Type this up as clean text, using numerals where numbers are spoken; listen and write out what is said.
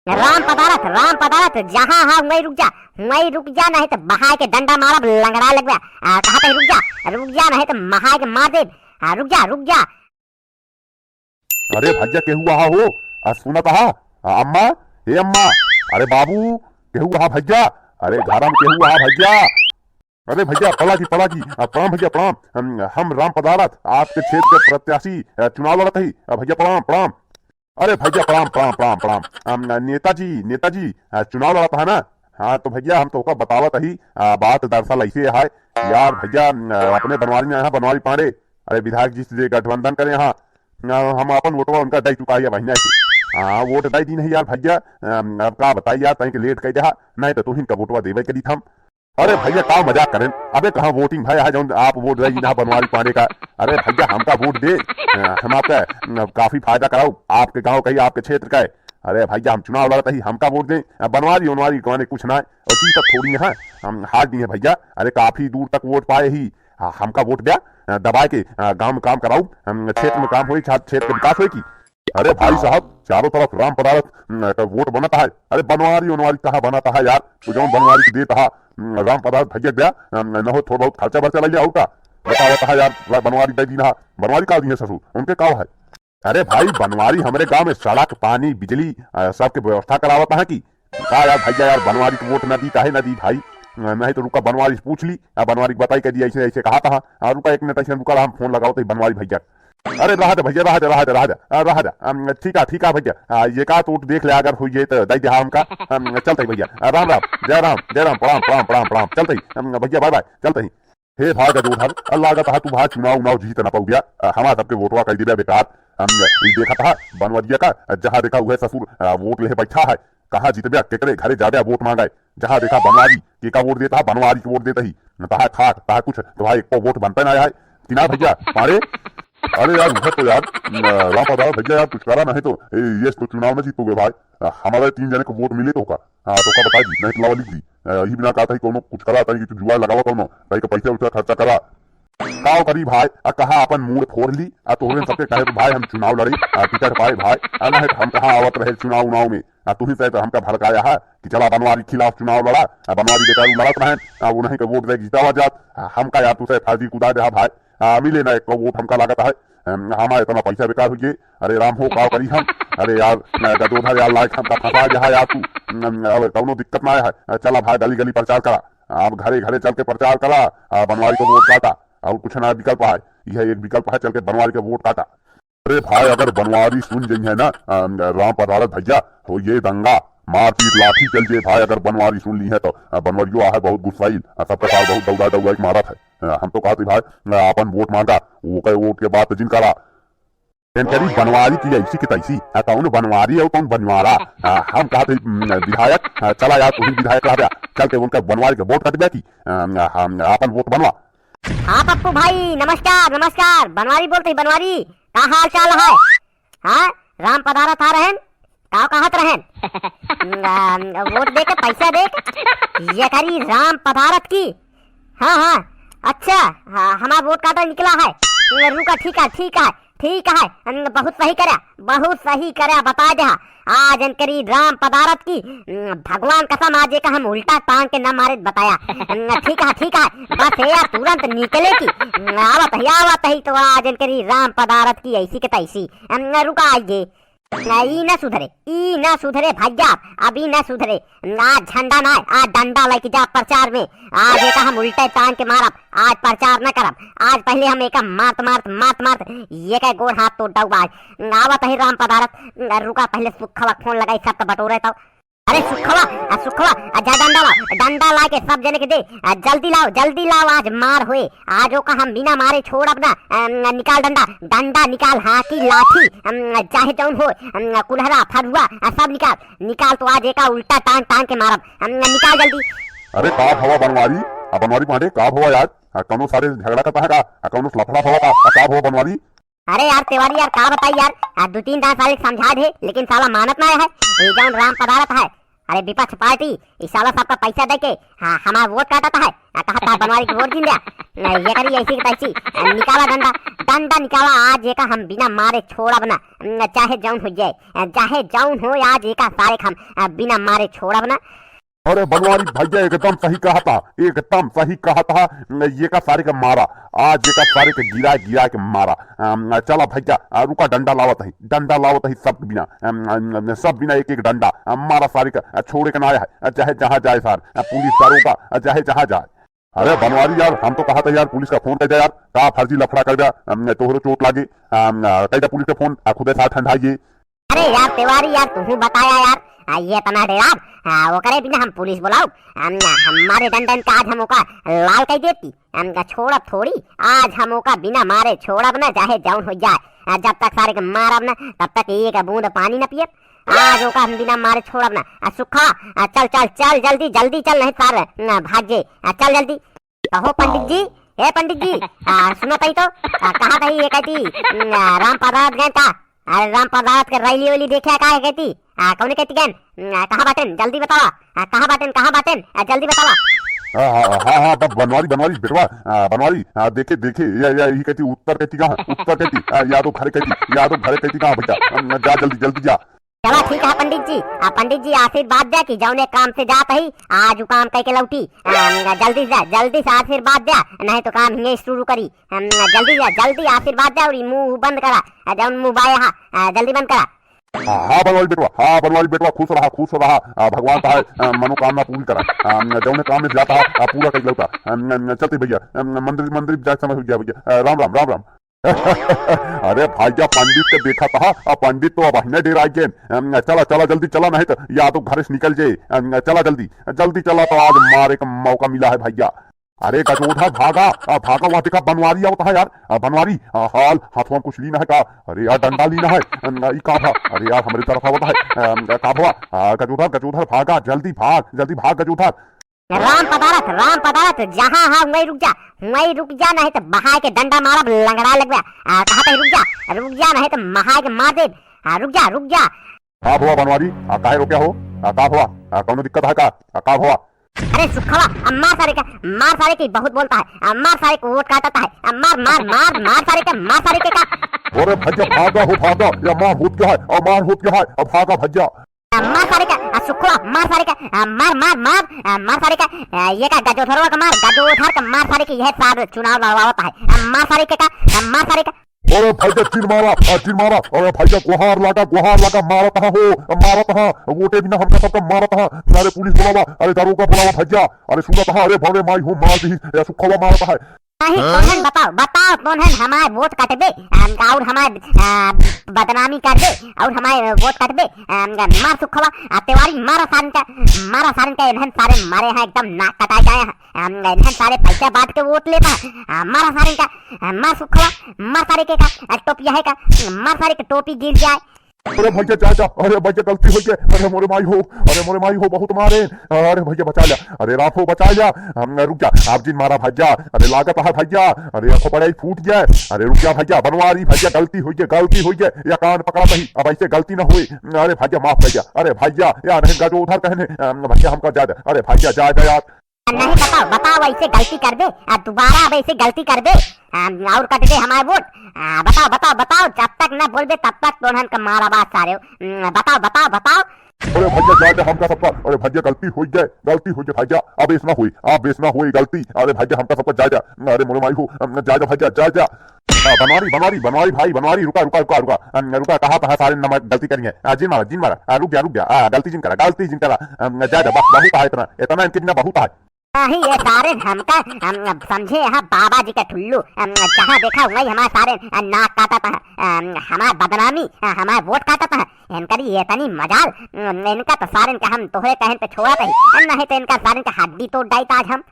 राम पदारथ जहाँ हाँ वहीं रुक जा नहीं तो बहा के डंडा मारब लंगड़ा लग गया। कहा था रुक जा नहीं तो महा के मार दे। रुक जा। अरे भैया के हुआ हो सुना कहा अम्मा हे अम्मा अरे बाबू के हुआ भैया अरे घर में के हुआ भैया अरे भैया पड़ा की प्रणाम भैया प्रणाम हम राम पदारथ आपके क्षेत्र के प्रत्याशी चुनाव लड़त ही भैया प्रणाम अरे भैया प्रणाम नेताजी चुनाव लड़ता है ना। हाँ तो भैया हम तो बतावत ही बात दरअसल ऐसे है यार भैया अपने बनवारी में यहाँ बनवारी पांडे अरे विधायक जी से गठबंधन करे यहाँ हम अपन वोटवा उनका दे चुका है भैया से। हाँ वोट दे दी नहीं यार भैया अब का बताइए यार तहीं लेट कह जा नहीं तो तुम का वोटवा देवे करी हम। अरे भैया का मजाक करें अबे कहाँ वोटिंग भाई जो आप वोट रही ना बनवारी पांडे का। अरे भैया हमका वोट दे हम आपका काफी फायदा कराओ आपके गांव का ही आपके क्षेत्र का है। अरे भैया हम चुनाव लड़ते ही हमका वोट दें बनवारी कौन कुछ ना है और चीज तक थोड़ी है हम हार दी है भैया। अरे काफी दूर तक वोट पाए ही हमका वोट दिया दबा के गांव में काम कराऊ क्षेत्र में काम हो क्षेत्र का विकास होगी। अरे भाई साहब चारों तरफ राम पदारथ वोट बनता है। अरे बनवारी कहा बनाता है यार तो जो बनवारी की देता है राम पदार्थ भैया दिया न हो थोड़ा बहुत खर्चा बर्चा लग जाऊगा बताता है यार बनवारी दे दी ना बनवारी का दी है ससुर उनके का है। अरे भाई बनवारी हमारे गांव में सड़क पानी बिजली सबके व्यवस्था करावता है कि का यार भैया यार बनवारी को वोट न दी काहे न दी भाई नहीं तो रुका बनवारी से पूछ ली बनवारी बताई कह दी ऐसे कहा था रुका एक मिनट रुका हम फोन लगाओ तो बनवारी भैया। अरे रहा दे भैया रहा दे ठीक है भैया ये का तो देख ले अगर हुई तो दे दे हमका चलते भैया राम जय राम प्रणाम चलते भैया बाय चलते ही। हे भाग जोधर अल्लाह का तू भाई चुनाव जीत ना पाऊ गया हमारा सबके वोटवा कर दिया बेकार। देखा था बनवरिया का जहाँ देखा हुआ ससुर वोट ले बैठा है कहा जीतबे केकरे घरे जाबे वोट मांगा जहाँ देखा बनवारी के का वोट देता बनवारी के वोट देता ही तहा खाट तहा कुछ तो भाई एक वोट बनता ना है कि ना भैया मारे। अरे यार उधर तो यार राम पदार्थ भैया यार कुछ करा नहीं तो ये तो चुनाव में जीतोगे भाई हमारे 3 जने को वोट मिले तो का तो का बताई दी नहीं तो लावा लिख दी ये बिना कहा था कोनो कुछ करा था कि जुआ लगावा कोनो कहीं का पैसा उठा खर्चा करा काव करी भाई कहा अपन मूड फोड़ ली तोहरे सबके कहे तो भाई हम चुनाव लड़ी टिकट पाए भाई नहीं हम कहा आवत रहे चुनाव में तू ही तो हमका भड़काया है कि चला बनवारी खिलाफ चुनाव लड़ा बनवारी बेचारू लड़त रहे वो नहीं वोट दे जीता जात हमका यार तुझे फाजी कुदा दे भाई मिले ना एक वोट हमका लागत है हमारा इतना पैसा बेकार हुई। अरे राम हो काव करी हम अरे यार गदोधर यार लाइक हमका फंसा गया यार तू अब कौनो दिक्कत ना है चला भाई गली प्रचार करा अब घरे चल के प्रचार करा बनवारी को वोट काटा और कुछ ना विकल्प है यह एक विकल्प है चल के बनवारी के वोट काटा। अरे भाई अगर बनवारी सुन गई है ना राम पदारथ भैया तो ये दंगा मारपीट लाठी चल जाए भाई अगर बनवारी सुन ली है तो बनवारियों है बहुत गुस्साइल सबके साथ बहुत दौड़ा मारा है हम तो कहते भाई अपन वोट मांगा वो कहे वोट के बाद जिन करा बनवारी की ऐसी की तैसी कौन बनवारी है कौन बनवारा हम कहते विधायक चला यार तुम विधायक रहा चल के उनका बनवारी के वोट कट की अपन वोट बनवा। हाँ पप्पू भाई नमस्कार बनवारी बोलते बनवारी का हाल चाल है। हाँ राम पदारथ आ रहे का कहत रहे वोट दे के पैसा दे ये करी राम पदारथ की। हाँ अच्छा हमारा वोट काटा निकला है रुका ठीक है बहुत सही करा बता दे आज करी राम पदारथ की भगवान कसम आज का हम उल्टा टांग के न मारे बताया ठीक है बस यार तुरंत निकले की आवत ही तो आज करी राम पदारथ की ऐसी के तैसी रुका आइए ई न सुधरे भैया अभी न सुधरे आज झंडा ना आज डंडा लेके जा प्रचार में आज एक हम उल्टे टांग के मारब आज प्रचार न करब आज पहले हम एक मात ये का गोड़ हाथ तोड़ दऊ आज आवत है राम पदारथ रुका पहले सुखवा फोन लगाई सब बटोरे तो अरे सुखवा जा डंडा ला के सब जने के दे जल्दी लाओ आज मार हुए आज का हम बिना मारे छोड़ अपना निकाल डंडा निकाल हाथी लाठी चाहे जौन हो कुल्हरा फरुआ सब निकाल तो आज एक उल्टा टांग के मारब निकाल जल्दी। अरे का हवा बनवारी पांडे का हवा यार कौनो सारे झगड़ा करता है का कौनो लफड़ा हवा का हवा बनवारी। अरे यार तिवारी यार का बताई यार 2-3 साल समझा दे लेकिन साला मानत ना है ये जौन राम पदारथ है अरे विपक्ष पार्टी इस साला सबका पैसा दे के हमारा वोट काटा है कहा था बनवारी की वोट जीन दिया ये करी ऐसी की तैसी निकाला डंडा डंडा निकाला आज ये का हम बिना मारे छोड़ब ना चाहे जौन हो जाए चाहे जौन हो आज ये का सारे हम बिना मारे छोड़ब ना। अरे बनवारी भैया एकदम सही कहा था, एकदम सही कहा था। ये का सारे का मारा आज, ये का सारे का गिरा गिरा के मारा। चला भैया रुका डंडा लावत ही सब बिना सब बिना एक एक डंडा मारा सारे का छोड़े का ना है चाहे जहाँ जाए सार पुलिस दारोगा चाहे जहाँ जाए। अरे बनवारी यार हम तो कहा था यार पुलिस का फोन कर दिया यार, का फर्जी लफड़ा कर दिया तोहरो चोट लागे कह पुलिस का फोन खुदे साथ ठंडाइए। अरे यार तिवारी यार तुम बताया यार ये तना डेराब वो करे बिना हम पुलिस बुलाओ हमारे डंडन का आज हमों का लाल कह देती छोड़ब थोड़ी आज हमों का बिना मारे छोड़ब ना चाहे जौन हो जाए जब तक सारे के मारब ना तब तक एक बूंद पानी न पिए आज ओका हम बिना मारे छोड़ब ना। सुखा चल चल चल जल्दी जल्दी चल नहीं सार भागे चल जल्दी। कहो पंडित जी हे पंडित जी सुनो तई तो कहा था ये कहती राम पदार्थ गए था राम पदार्थ के रैली वैली देखा का कहती कौन कहती गैन कहाँ बाटेन जल्दी बतावा कहाँ बाटेन जल्दी बतावा। हाँ बनवारी बेटवा बनवारी देखे यही कहती उत्तर कहती कहाँ उत्तर कहती यादव घरे कहती कहाँ भैया जा जल्दी जा। चला ठीक है पंडित जी आशीर्वाद दे कि जौने काम से जात ही आज वो काम कह के लौटी जल्दी से आशीर्वाद दे नहीं तो काम ही शुरू करी जल्दी आशीर्वाद दे और मुंह बंद करा जौन मुंह बाया जल्दी बंद करा। हाँ बनवारी बेटवा खुश रहा भगवान का है मनोकामना पूरी करा जौने काम में जाता है पूरा कर लौटा चलते भैया मंदिर जा समय हो गया भैया राम। अरे भाईजा पंडित के देखा था पंडित तो अब अहिने डेर आई गए चला जल्दी चला नहीं तो या तो घर से निकल जाए चला जल्दी चला तो आज मारे का मौका मिला है भैया। अरे गजोधा भागा वहां देखा बनवारी होता है यार बनवारी हाल हाथों कुछ लीना है का अरे यार डंडा लीना है का था अरे यार हमारी तरफ होता है का हुआ गजोधर भागा जल्दी भाग गजोधर। राम पदारथ जहाँ हाँ वहीं रुक जा नहीं तो बहाय के डंडा मारा लंगड़ा लग गया कहा था रुक जा नहीं तो महाय के मार दे रुक जा। का हुआ बनवारी काहे रोक्या हो का हुआ कौन दिक्कत है का हुआ। अरे सुखवा मार सारे के बहुत बोलता है मार सारे को वोट काटता है मार सारे के का। अरे भैया भागा या मार होत क्या है अब भागा भैया मार सारे का सुखवा मार सारे का ये का गजोधरवा का गजोधर का मार सारे के यह सार चुनाव लड़वाता है मार सारे का। अरे भैया चिर मारा अरे भैया गुहार लगा मारत हा वोटे बिना हमका सबका मारत हा अरे पुलिस बुलावा अरे दारोगा बुलावा भैया अरे सुनत हा अरे भरे माई हो मार दी सुखवा मारत है। नहीं बताओ तोहन हमारे वोट काटबे और हमारे बदनामी कर दे और हमारे वोट काटबे मार सुखवा तिवारी मारा सारन का इन्हन सारे मारे हैं एकदम नाक कटाए गए हैं इन्हन सारे पैसा बांट के वोट लेता है मारा सारन का मार सुखवा मार सारे के का टोपी है का मार सारे के टोपी गिर जाए। अरे भैया जा अरे भैया गलती हो गई अरे मोरे माई हो बहुत मारे अरे भैया बचा लिया अरे राफो बचा लिया रुक जा आप जिन मारा भैया अरे लागत है भैया अरे आंखों पड़ाई फूट गया अरे रुक जा भैया बनवारी भैया गलती हुई है या कान पकड़ा नहीं अब ऐसे गलती न हुई अरे भैया माफ भैया अरे भैया यार नहीं गजो उधर कहने भैया हमका जा अरे भैया जा यार नहीं बताओ ऐसे गलती कर दे दोबारा अब ऐसे गलती कर दे और कट दे हमारे वोट बताओ जब तक न बोल दे तब तक तोहन का मारा बात सारे बताओ। अरे भैया जा हमका सबका अरे भैया गलती हुई है भैया अब इसना हुई गलती अरे भैया हमका सबका जा अरे मोरे माई हो जा भैया जा बनवारी रुका कहा था सारे नंबर गलती करी है जिन मारा रुक गया गलती जिन करा जा बहुत है इतना कितना बहुत है नहीं ये सारे हमका समझे यहाँ बाबा जी का ठुल्लू जहाँ देखा वही हमारे सारे नाक काटा था हमारा बदनामी हमारा वोट काटा था इनका ये इतनी मजाल इनका तो सारे हम तोहरे कहन पे छोड़ा था नहीं तो इनका सारे हड्डी तोड़ डाई था आज हम।